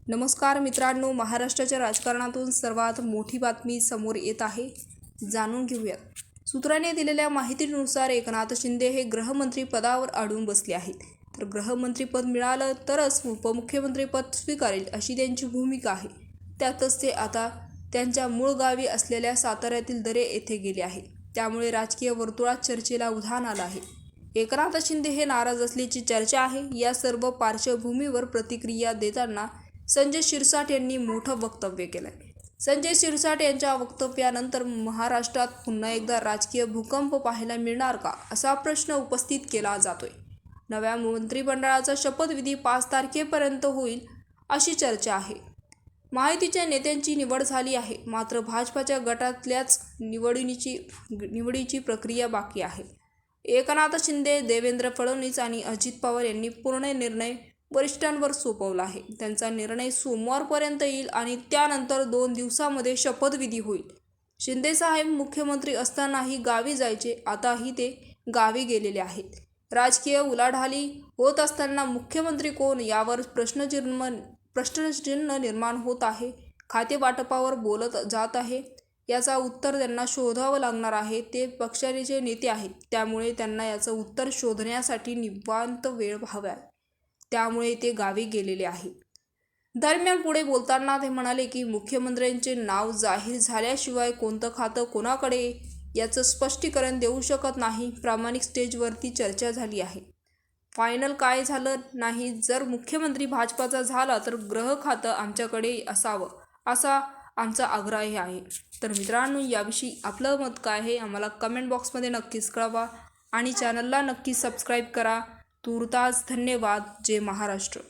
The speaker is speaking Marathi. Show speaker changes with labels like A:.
A: नमस्कार मित्रांनो, महाराष्ट्राच्या राजकारणातून सर्वात मोठी बातमी समोर येत आहे. जाणून घेऊयात. सूत्रांनी दिलेल्या माहितीनुसार एकनाथ शिंदे हे गृहमंत्री पदावर अडून बसले आहेत. तर गृहमंत्रीपद मिळालं तरच उपमुख्यमंत्रीपद स्वीकारेल अशी त्यांची भूमिका आहे. त्यातच ते आता त्यांच्या मूळ गावी असलेल्या साताऱ्यातील दरे येथे गेले आहेत. त्यामुळे राजकीय वर्तुळात चर्चेला उधाण आलं आहे. एकनाथ शिंदे हे नाराज असल्याची चर्चा आहे. या सर्व पार्श्वभूमीवर प्रतिक्रिया देताना संजय शिरसाट यांनी मोठं वक्तव्य केलंय. संजय शिरसाट यांच्या वक्तव्यानंतर महाराष्ट्रात पुन्हा एकदा राजकीय भूकंप पाहायला मिळणार का, असा प्रश्न उपस्थित केला जातोय. नव्या मंत्रिमंडळाचा शपथविधी 5 तारखेपर्यंत होईल अशी चर्चा आहे. महायुतीच्या नेत्यांची निवड झाली आहे, मात्र भाजपाच्या गटातल्याच निवडीची प्रक्रिया बाकी आहे. एकनाथ शिंदे, देवेंद्र फडणवीस आणि अजित पवार यांनी पूर्ण निर्णय वरिष्ठांवर सोपवला आहे. त्यांचा निर्णय सोमवारपर्यंत येईल आणि त्यानंतर 2 दिवसांमध्ये शपथविधी होईल. शिंदेसाहेब मुख्यमंत्री असतानाही गावी जायचे, आताही ते गावी गेलेले आहेत. राजकीय उलाढाली होत असताना मुख्यमंत्री कोण यावर प्रश्नचिन्ह निर्माण होत आहे. खाते वाटपावर बोलत जात आहे, याचा उत्तर त्यांना शोधावं लागणार आहे. ते पक्षाचे नेते आहेत, त्यामुळे त्यांना याचं उत्तर शोधण्यासाठी निवांत वेळ हवा, त्यामुळे ते गावी गेलेले आहेत. दरम्यान पुढे बोलताना ते म्हणाले की मुख्यमंत्र्यांचे नाव जाहीर झाल्याशिवाय कोणतं खातं कोणाकडे याचं स्पष्टीकरण देऊ शकत नाही. प्रामाणिक स्टेजवरती चर्चा झाली आहे, फायनल काय झालं नाही. जर मुख्यमंत्री भाजपाचा झाला तर गृह खातं आमच्याकडे असावं, असा आमचा आग्रह आहे. तर मित्रांनो, याविषयी आपलं मत काय आहे आम्हाला कमेंट बॉक्समध्ये नक्कीच कळवा आणि चॅनलला नक्की सबस्क्राईब करा. तूर्तास धन्यवाद. जय महाराष्ट्र.